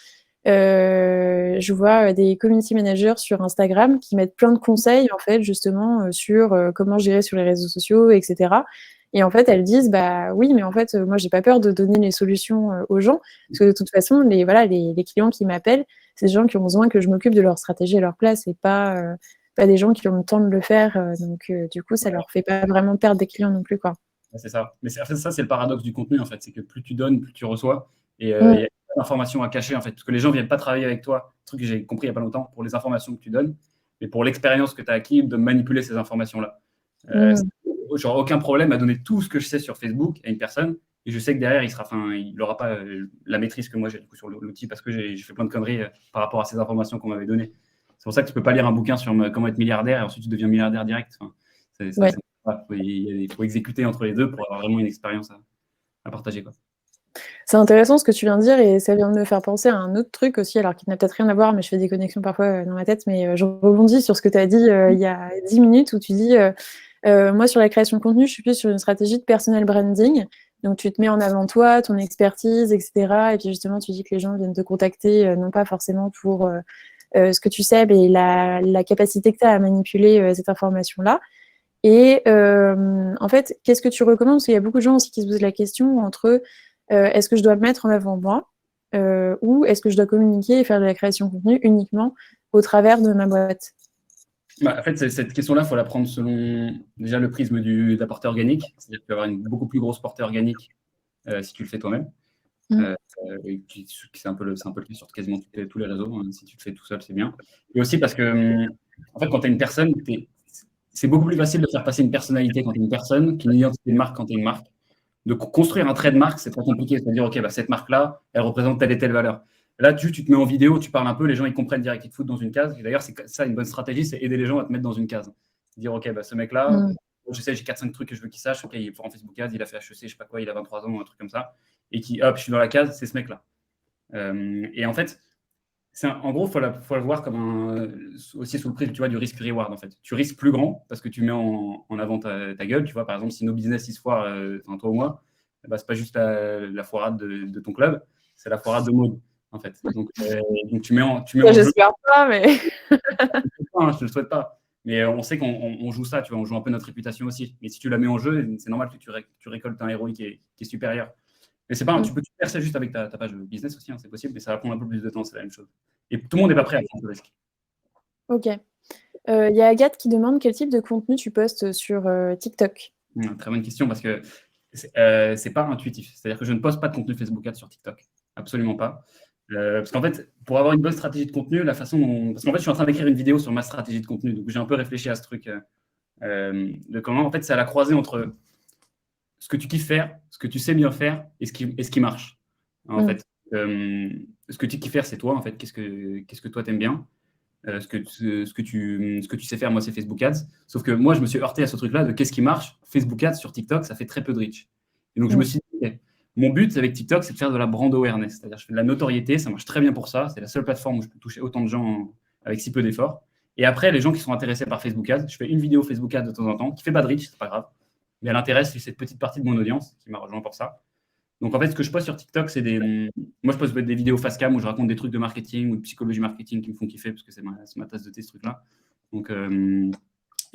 Speaker 1: je vois des community managers sur Instagram qui mettent plein de conseils en fait justement sur comment gérer sur les réseaux sociaux, etc. Et en fait, elles disent bah oui, mais en fait, moi, j'ai pas peur de donner les solutions aux gens parce que de toute façon, les clients qui m'appellent, c'est des gens qui ont besoin que je m'occupe de leur stratégie à leur place et pas des gens qui ont le temps de le faire. Donc, du coup, ça leur fait pas vraiment perdre des clients non plus, quoi.
Speaker 2: C'est ça. Mais en fait, ça, c'est le paradoxe du contenu, en fait. C'est que plus tu donnes, plus tu reçois. Et il y a pas d'informations à cacher, en fait. Parce que les gens ne viennent pas travailler avec toi, un truc que j'ai compris il n'y a pas longtemps, pour les informations que tu donnes, mais pour l'expérience que tu as acquis de manipuler ces informations-là. Genre, aucun problème à donner tout ce que je sais sur Facebook à une personne. Et je sais que derrière, il n'aura pas la maîtrise que moi j'ai du coup, sur l'outil parce que j'ai fait plein de conneries par rapport à ces informations qu'on m'avait données. C'est pour ça que tu ne peux pas lire un bouquin sur comment être milliardaire et ensuite tu deviens milliardaire direct. Enfin, il faut exécuter entre les deux pour avoir vraiment une expérience à partager, quoi.
Speaker 1: C'est intéressant ce que tu viens de dire et ça vient de me faire penser à un autre truc aussi, alors qui n'a peut-être rien à voir, mais je fais des connexions parfois dans ma tête, mais je rebondis sur ce que tu as dit il y a 10 minutes où tu dis moi sur la création de contenu, je suis plus sur une stratégie de personal branding. Donc tu te mets en avant toi, ton expertise, etc. Et puis justement, tu dis que les gens viennent te contacter, non pas forcément pour ce que tu sais, mais la capacité que tu as à manipuler cette information-là. Et en fait, qu'est-ce que tu recommandes? Parce qu'il y a beaucoup de gens aussi qui se posent la question entre est-ce que je dois me mettre en avant moi ou est-ce que je dois communiquer et faire de la création de contenu uniquement au travers de ma boîte?
Speaker 2: En fait, cette question-là, il faut la prendre selon déjà le prisme de la portée organique. C'est-à-dire que tu vas avoir une beaucoup plus grosse portée organique si tu le fais toi-même. C'est un peu le cas sur quasiment tous les réseaux. Si tu le fais tout seul, c'est bien. Et aussi parce que, en fait, quand tu es une personne, c'est beaucoup plus facile de faire passer une personnalité quand tu es une personne qu'une identité de marque quand tu es une marque. De construire un trait de marque, c'est très compliqué. C'est-à-dire, OK, cette marque-là, elle représente telle et telle valeur. Là, tu te mets en vidéo, tu parles un peu, les gens, ils comprennent direct, ils te foutent dans une case. Et d'ailleurs, c'est ça, une bonne stratégie, c'est aider les gens à te mettre dans une case. Dire, OK, ce mec-là, je sais, j'ai 4-5 trucs que je veux qu'il sache. OK, il est fort en Facebook Ads, il a fait HEC, je sais pas quoi, il a 23 ans, un truc comme ça. Et hop, je suis dans la case, c'est ce mec-là. Et en fait, en gros, il faut le voir comme aussi sous le prisme, tu vois, du risk-reward, en fait. Tu risques plus grand parce que tu mets en avant ta gueule. Tu vois, par exemple, si nos business, ils se foirent, toi ou moi, ce n'est pas juste la foirade de ton club, c'est la foirade de Maud, en fait. Donc tu mets en jeu.
Speaker 1: J'espère pas, mais.
Speaker 2: Je ne te le souhaite pas. Mais on sait qu'on joue ça, tu vois, on joue un peu notre réputation aussi. Mais si tu la mets en jeu, c'est normal que tu récoltes un ROI qui est supérieur. Mais c'est pas, tu peux faire ça juste avec ta page business aussi, c'est possible, mais ça va prendre un peu plus de temps, c'est la même chose. Et tout le monde n'est pas prêt à prendre ce risque.
Speaker 1: Ok. Il y a Agathe qui demande quel type de contenu tu postes sur TikTok.
Speaker 2: Très bonne question parce que c'est pas intuitif. C'est-à-dire que je ne poste pas de contenu Facebook Ads sur TikTok. Absolument pas. Parce qu'en fait, pour avoir une bonne stratégie de contenu, parce qu'en fait, je suis en train d'écrire une vidéo sur ma stratégie de contenu, donc j'ai un peu réfléchi à ce truc de comment, en fait, c'est à la croisée entre ce que tu kiffes faire, ce que tu sais bien faire et ce qui marche. En fait, ce que tu kiffes faire, c'est toi, en fait. Qu'est-ce que toi, t'aimes bien? Ce que tu sais faire, moi, c'est Facebook Ads. Sauf que moi, je me suis heurté à ce truc-là de qu'est-ce qui marche. Facebook Ads sur TikTok, ça fait très peu de reach. Et donc, je me suis dit, okay, mon but avec TikTok, c'est de faire de la brand awareness. C'est-à-dire, je fais de la notoriété, ça marche très bien pour ça. C'est la seule plateforme où je peux toucher autant de gens avec si peu d'efforts. Et après, les gens qui sont intéressés par Facebook Ads, je fais une vidéo Facebook Ads de temps en temps qui fait pas de reach, c'est pas grave. Mais elle intéresse cette petite partie de mon audience qui m'a rejoint pour ça. Donc, en fait, ce que je poste sur TikTok, moi, je poste des vidéos face cam où je raconte des trucs de marketing ou de psychologie marketing qui me font kiffer parce que c'est ma tasse de thé, ce truc-là. Donc,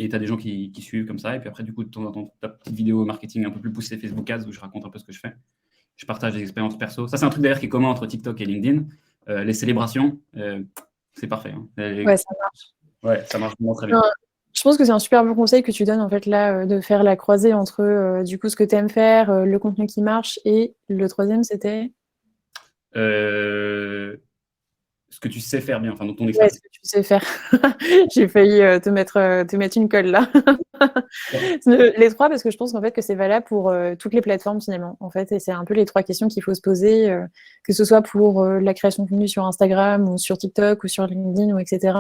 Speaker 2: Et tu as des gens qui suivent comme ça. Et puis après, du coup, de temps en temps, ta petite vidéo marketing un peu plus poussée Facebook Ads où je raconte un peu ce que je fais. Je partage des expériences perso. Ça, c'est un truc d'ailleurs qui est commun entre TikTok et LinkedIn. Les célébrations, c'est parfait. Hein.
Speaker 1: Ouais, ça marche.
Speaker 2: Ouais, ça marche vraiment très bien.
Speaker 1: Non, je pense que c'est un super bon conseil que tu donnes en fait là, de faire la croisée entre du coup ce que tu aimes faire, le contenu qui marche et le troisième c'était
Speaker 2: Ce que tu sais faire bien, enfin dans ton
Speaker 1: ouais,
Speaker 2: expertise.
Speaker 1: ce que tu sais faire. J'ai failli te mettre une colle là. Les trois, parce que je pense qu'en fait que c'est valable pour toutes les plateformes finalement. En fait, et c'est un peu les trois questions qu'il faut se poser, que ce soit pour la création de contenu sur Instagram ou sur TikTok ou sur LinkedIn ou etc.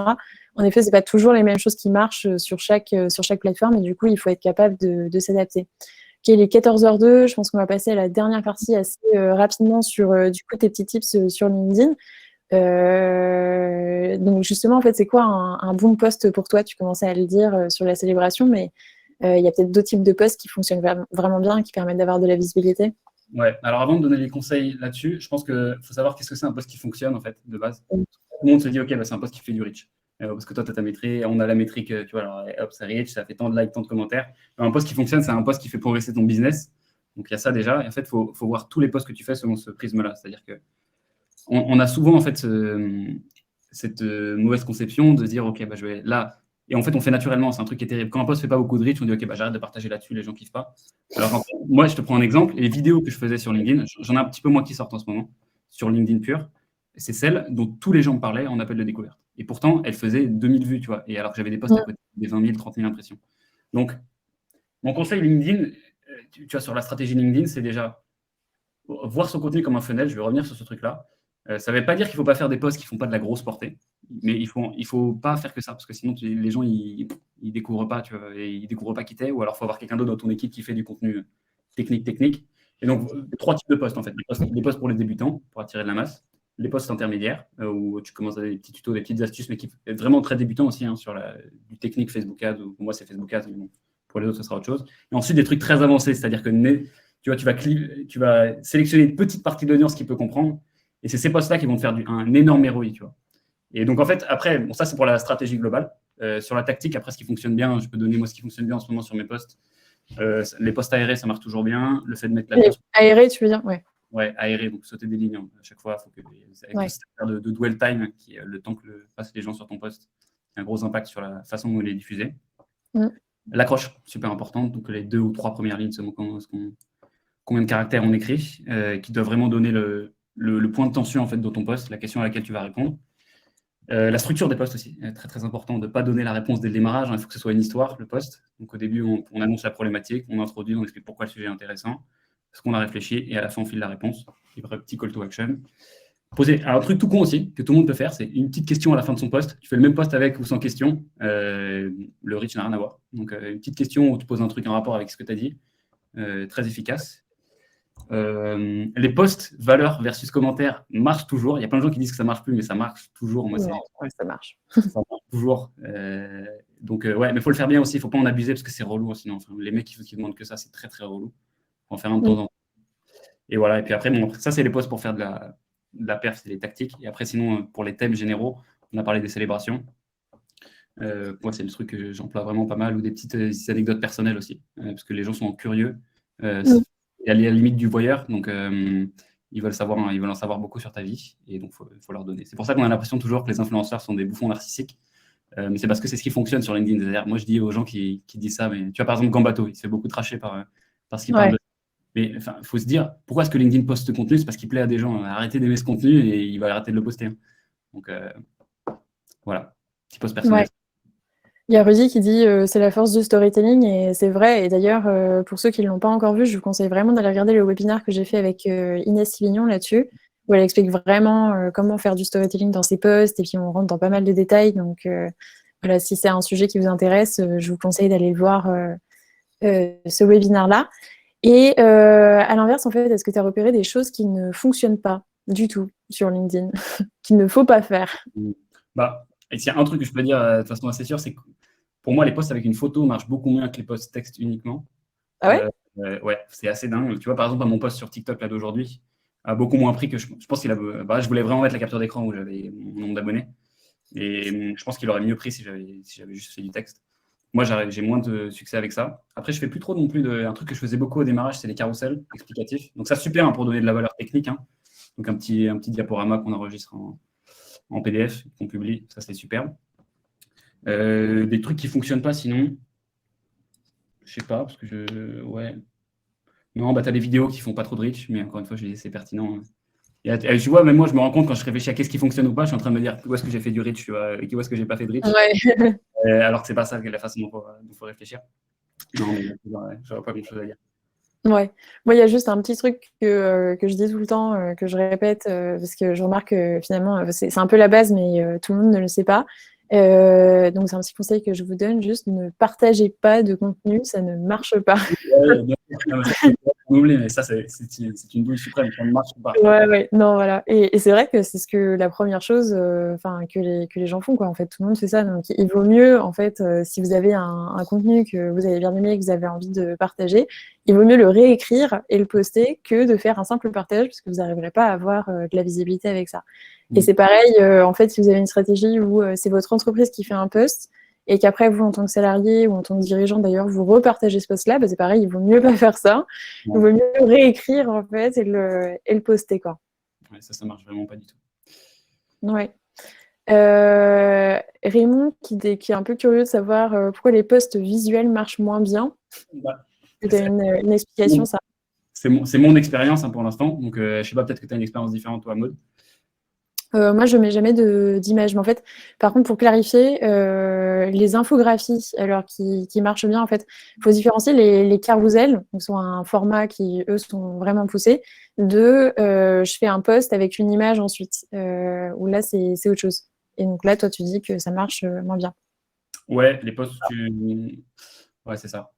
Speaker 1: En effet, c'est pas toujours les mêmes choses qui marchent sur chaque plateforme et du coup, il faut être capable de s'adapter. Ok, les 14h02, je pense qu'on va passer à la dernière partie assez rapidement sur du coup tes petits tips sur LinkedIn. Donc justement, en fait, c'est quoi un bon post pour toi? Tu commençais à le dire sur la célébration, mais il y a peut-être d'autres types de posts qui fonctionnent vraiment bien et qui permettent d'avoir de la visibilité.
Speaker 2: Ouais, alors avant de donner les conseils là-dessus, je pense qu'il faut savoir qu'est-ce que c'est un post qui fonctionne en fait, de base. Tout le monde se dit, ok, bah, c'est un post qui fait du reach. Parce que toi, tu as ta métrique, on a la métrique, tu vois, alors hop, ça reach, ça fait tant de likes, tant de commentaires. Un post qui fonctionne, c'est un post qui fait progresser ton business. Donc il y a ça déjà. Et en fait, il faut voir tous les posts que tu fais selon ce prisme-là. C'est-à-dire que on a souvent en fait cette mauvaise conception de se dire, ok, bah, je vais là. Et en fait, on fait naturellement, c'est un truc qui est terrible. Quand un post fait pas beaucoup de reach, on dit, ok, bah, j'arrête de partager là-dessus, les gens kiffent pas. Alors, en fait, moi, je te prends un exemple. Les vidéos que je faisais sur LinkedIn, j'en ai un petit peu moins qui sortent en ce moment, sur LinkedIn pur. C'est celles dont tous les gens me parlaient en appel de découverte. Et pourtant, elles faisaient 2000 vues, tu vois. Et alors que j'avais des posts à côté, des 20 000, 30 000 impressions. Donc, mon conseil LinkedIn, tu vois, sur la stratégie LinkedIn, c'est déjà voir son contenu comme un funnel. Je vais revenir sur ce truc-là. Ça ne veut pas dire qu'il ne faut pas faire des posts qui ne font pas de la grosse portée, mais il ne faut pas faire que ça, parce que sinon, les gens, ils découvrent pas, tu vois, et ils découvrent pas qui t'es, ou alors il faut avoir quelqu'un d'autre dans ton équipe qui fait du contenu technique. Et donc, trois types de posts, en fait. Des posts pour les débutants, pour attirer de la masse, les posts intermédiaires, où tu commences à des petits tutos, des petites astuces, mais qui sont vraiment très débutants aussi, hein, sur du technique Facebook Ads, ou pour moi, c'est Facebook Ads, mais bon, pour les autres, ce sera autre chose. Et ensuite, des trucs très avancés, c'est-à-dire que tu vois, tu vas sélectionner une petite partie de l'audience qui peut comprendre, et c'est ces postes-là qui vont te faire un énorme ROI, tu vois. Et donc, en fait, après, bon, ça, c'est pour la stratégie globale. Sur la tactique, après, ce qui fonctionne bien, je peux donner moi ce qui fonctionne bien en ce moment sur mes posts. Les posts aérés, ça marche toujours bien. Le fait de mettre la page.
Speaker 1: Aéré, tu veux dire? Ouais.
Speaker 2: Ouais, aéré, donc sauter des lignes. À chaque fois, il faut que avec le système de dwell time, qui est le temps que passent les gens sur ton post, il y a un gros impact sur la façon dont il est diffusé. L'accroche, super importante. Donc, les 2 ou 3 premières lignes, selon combien de caractères on écrit, qui doivent vraiment donner le point de tension en fait, de ton post, la question à laquelle tu vas répondre. La structure des posts aussi, très très important de ne pas donner la réponse dès le démarrage. Il faut que ce soit une histoire, le post. Donc au début, on annonce la problématique, on introduit, on explique pourquoi le sujet est intéressant, ce qu'on a réfléchi, et à la fin, on file la réponse. Petit call to action. Poser un truc tout con aussi, que tout le monde peut faire, c'est une petite question à la fin de son post. Tu fais le même post avec ou sans question. Le reach n'a rien à voir. Donc une petite question où tu poses un truc en rapport avec ce que tu as dit. Très efficace. Les posts valeurs versus commentaires marchent toujours. Il y a plein de gens qui disent que ça marche plus, mais ça marche toujours. Moi,
Speaker 1: ça marche.
Speaker 2: Ça marche toujours. Donc, ouais, mais il faut le faire bien aussi. Il ne faut pas en abuser parce que c'est relou. Sinon, les mecs qui demandent que ça, c'est très, très relou. Il faut en faire un de temps en temps. Et voilà. Et puis après, bon, ça, c'est les posts pour faire de la perf, c'est les tactiques. Et après, sinon, pour les thèmes généraux, on a parlé des célébrations. Moi, c'est le truc que j'emploie vraiment pas mal, ou des petites anecdotes personnelles aussi, parce que les gens sont curieux. Il y a la limite du voyeur, donc ils veulent en savoir beaucoup sur ta vie, et donc il faut leur donner. C'est pour ça qu'on a l'impression toujours que les influenceurs sont des bouffons narcissiques, mais c'est parce que c'est ce qui fonctionne sur LinkedIn. C'est-à-dire, moi, je dis aux gens qui disent ça, mais tu vois, par exemple, Gambato, il se fait beaucoup tracher par ce qu'il parle de. Mais il faut se dire, pourquoi est-ce que LinkedIn poste ce contenu? C'est parce qu'il plaît à des gens. Arrêtez d'aimer ce contenu et il va arrêter de le poster. Donc, voilà, petit post personnel.
Speaker 1: Ouais. Il y a Rudy qui dit c'est la force du storytelling et c'est vrai. Et d'ailleurs, pour ceux qui ne l'ont pas encore vu, je vous conseille vraiment d'aller regarder le webinaire que j'ai fait avec Inès Sivignon là-dessus, où elle explique vraiment comment faire du storytelling dans ses posts et puis on rentre dans pas mal de détails. Donc voilà, si c'est un sujet qui vous intéresse, je vous conseille d'aller voir ce webinaire-là. Et à l'inverse, en fait, est-ce que tu as repéré des choses qui ne fonctionnent pas du tout sur LinkedIn, qu'il ne faut pas faire?
Speaker 2: Bah, et s'il y a un truc que je peux dire de façon assez sûre, c'est que pour moi, les posts avec une photo marchent beaucoup moins que les posts texte uniquement.
Speaker 1: Ah ouais?
Speaker 2: Ouais, c'est assez dingue. Tu vois, par exemple, mon post sur TikTok là d'aujourd'hui a beaucoup moins pris que je pense qu'il a. Je voulais vraiment mettre la capture d'écran où j'avais mon nombre d'abonnés. Et je pense qu'il aurait mieux pris si j'avais juste fait du texte. Moi, j'ai moins de succès avec ça. Après, je fais plus trop non plus un truc que je faisais beaucoup au démarrage, c'est les carousels explicatifs. Donc ça, super hein, pour donner de la valeur technique. Hein. Donc un petit diaporama qu'on enregistre en PDF, qu'on publie, ça c'est super. Des trucs qui fonctionnent pas sinon, je sais pas, parce que ouais. Non, bah t'as des vidéos qui font pas trop de reach, mais encore une fois, je dis c'est pertinent. Et, tu vois, même moi, je me rends compte quand je réfléchis à qu'est-ce qui fonctionne ou pas, je suis en train de me dire où est-ce que j'ai fait du reach, tu vois, et où est-ce que j'ai pas fait de reach.
Speaker 1: Ouais.
Speaker 2: Alors que c'est pas ça la façon dont il faut réfléchir. Non, mais j'aurais pas grand-chose à dire.
Speaker 1: Ouais. Moi, il y a juste un petit truc que je dis tout le temps, que je répète, parce que je remarque que finalement, c'est un peu la base, mais tout le monde ne le sait pas. Donc, c'est un petit conseil que je vous donne, juste ne partagez pas de contenu, ça ne marche pas.
Speaker 2: Ouais, bien sûr. Non, mais ça, c'est pas renouvelé, mais ça, c'est une douille suprême, ça ne marche pas.
Speaker 1: Ouais, ouais, non, voilà. Et c'est vrai que c'est ce que la première chose, enfin, que les gens font, quoi. En fait, tout le monde fait ça. Donc, il vaut mieux, en fait, si vous avez un contenu que vous avez bien aimé et que vous avez envie de partager, il vaut mieux le réécrire et le poster que de faire un simple partage, parce que vous n'arriverez pas à avoir de la visibilité avec ça. Et c'est pareil, en fait, si vous avez une stratégie où c'est votre entreprise qui fait un post et qu'après, vous, en tant que salarié ou en tant que dirigeant, d'ailleurs, vous repartagez ce post-là, bah, c'est pareil, il vaut mieux pas faire ça. Il vaut mieux réécrire, en fait, et le poster, quoi.
Speaker 2: Ouais, ça marche vraiment pas du tout.
Speaker 1: Ouais. Raymond, qui est un peu curieux de savoir pourquoi les posts visuels marchent moins bien.
Speaker 2: Bah,
Speaker 1: Tu as une explication, ça?
Speaker 2: c'est mon expérience hein, pour l'instant. Donc, je sais pas, peut-être que tu as une expérience différente, toi, Maud.
Speaker 1: Moi, je mets jamais d'image. Mais en fait, par contre, pour clarifier, les infographies, alors qui marchent bien, en fait, il faut différencier les carousels, qui sont un format qui, eux, sont vraiment poussés, de je fais un post avec une image ensuite, où là, c'est autre chose. Et donc là, toi, tu dis que ça marche moins bien.
Speaker 2: Ouais, les posts, ouais, c'est ça.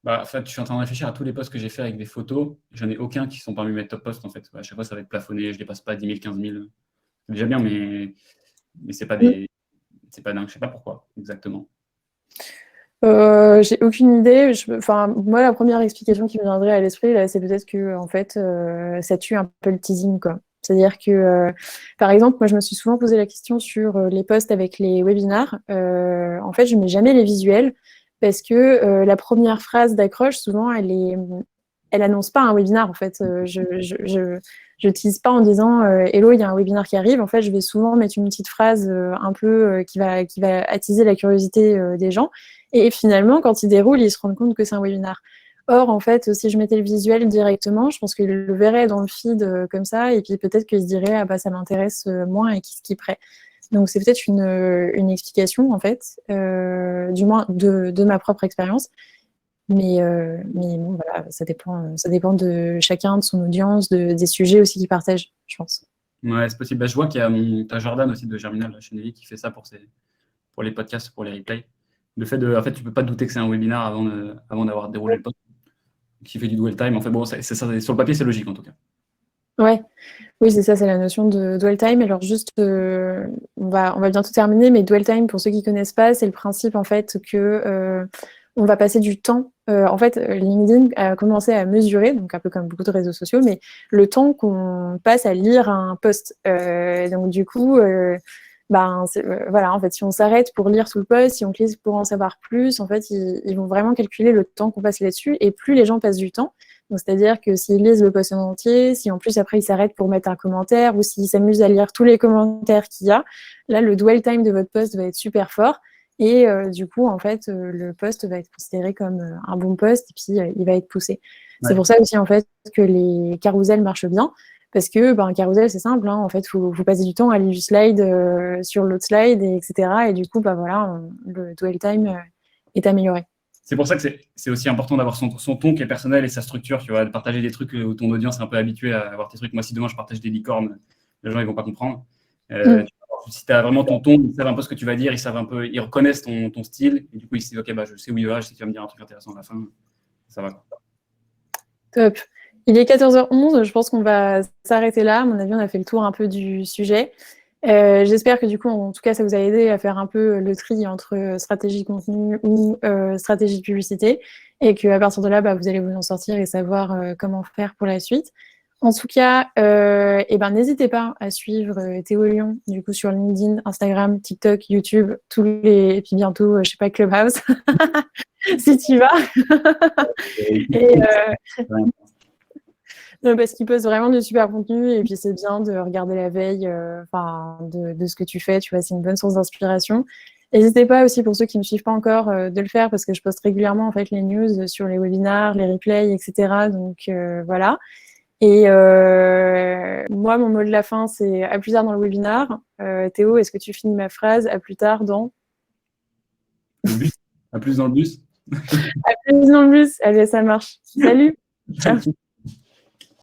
Speaker 2: Bah, en fait, je suis en train de réfléchir à tous les posts que j'ai fait avec des photos. J'en ai aucun qui sont parmi mes top posts, en fait. À chaque fois, ça va être plafonné. Je dépasse pas 10 000, 15 000. C'est déjà bien, mais c'est pas dingue. Je sais pas pourquoi, exactement.
Speaker 1: J'ai aucune idée. Enfin, moi, la première explication qui me viendrait à l'esprit, là, c'est peut-être que, en fait, ça tue un peu le teasing, quoi. C'est-à-dire que, par exemple, moi, je me suis souvent posé la question sur les posts avec les webinars. En fait, je mets jamais les visuels parce que la première phrase d'accroche, souvent, elle annonce pas un webinar. En fait, je tease pas en disant Hello, il y a un webinar qui arrive. En fait, je vais souvent mettre une petite phrase un peu qui va attiser la curiosité des gens. Et finalement, quand ils déroulent, ils se rendent compte que c'est un webinar. Or, en fait, si je mettais le visuel directement, je pense qu'ils le verraient dans le feed comme ça, et puis peut-être qu'ils se diraient ah bah ça m'intéresse moins et qu'ils skipperaient. Donc c'est peut-être une explication en fait, du moins de ma propre expérience. Mais bon, voilà, ça dépend de chacun, de son audience, des sujets aussi qu'il partage, je pense.
Speaker 2: Ouais, c'est possible. Bah, je vois qu'il y a t'as Jordan aussi de Germinal, la chaîne Evie, qui fait ça pour les podcasts, pour les replays. Le fait en fait, tu peux pas te douter que c'est un webinar avant d'avoir déroulé le post. Qui fait du dwell time. En fait, bon, c'est ça, sur le papier, c'est logique en tout cas.
Speaker 1: Ouais, oui, c'est ça, c'est la notion de dwell time. Alors juste, on va bientôt terminer, mais dwell time, pour ceux qui connaissent pas, c'est le principe en fait que on va passer du temps. En fait, LinkedIn a commencé à mesurer, donc un peu comme beaucoup de réseaux sociaux, mais le temps qu'on passe à lire un post. Donc du coup, voilà, en fait, si on s'arrête pour lire tout le post, si on clique pour en savoir plus, en fait, ils vont vraiment calculer le temps qu'on passe là-dessus. Et plus les gens passent du temps, donc c'est-à-dire que s'ils lisent le post en entier, si en plus après ils s'arrêtent pour mettre un commentaire ou s'ils s'amusent à lire tous les commentaires qu'il y a, là le dwell time de votre post va être super fort et du coup en fait le post va être considéré comme un bon post et puis il va être poussé. Ouais. C'est pour ça aussi en fait que les carousels marchent bien parce que un carousel c'est simple, hein, en fait vous passez du temps à aller du slide sur l'autre slide etc. Et du coup voilà le dwell time est amélioré.
Speaker 2: C'est pour ça que c'est aussi important d'avoir son ton qui est personnel et sa structure, tu vois, de partager des trucs où ton audience est un peu habituée à avoir tes trucs. Moi, si demain je partage des licornes, les gens ils vont pas comprendre. Si tu as vraiment ton ton, ils savent un peu ce que tu vas dire, ils reconnaissent ton style, et du coup ils se disent ok, bah, je sais où il va, je sais qu'il va me dire un truc intéressant à la fin. Ça va.
Speaker 1: Top. Il est 14h11, je pense qu'on va s'arrêter là. À mon avis, on a fait le tour un peu du sujet. J'espère que du coup, en tout cas, ça vous a aidé à faire un peu le tri entre stratégie contenu ou stratégie de publicité et qu'à partir de là, vous allez vous en sortir et savoir comment faire pour la suite. En tout cas, n'hésitez pas à suivre Théo Lyon, du coup, sur LinkedIn, Instagram, TikTok, YouTube, et puis bientôt, je sais pas, Clubhouse, si tu vas. Et, parce qu'il poste vraiment de super contenu, et puis c'est bien de regarder la veille de ce que tu fais, tu vois, c'est une bonne source d'inspiration. N'hésitez pas aussi, pour ceux qui ne me suivent pas encore, de le faire, parce que je poste régulièrement en fait les news sur les webinars, les replays, etc. Donc voilà. Et moi, mon mot de la fin, c'est à plus tard dans le webinar. Théo, est-ce que tu finis ma phrase? À plus tard dans...
Speaker 2: Le bus. À plus dans le bus.
Speaker 1: À plus dans le bus. Allez, ça marche. Salut. Ciao.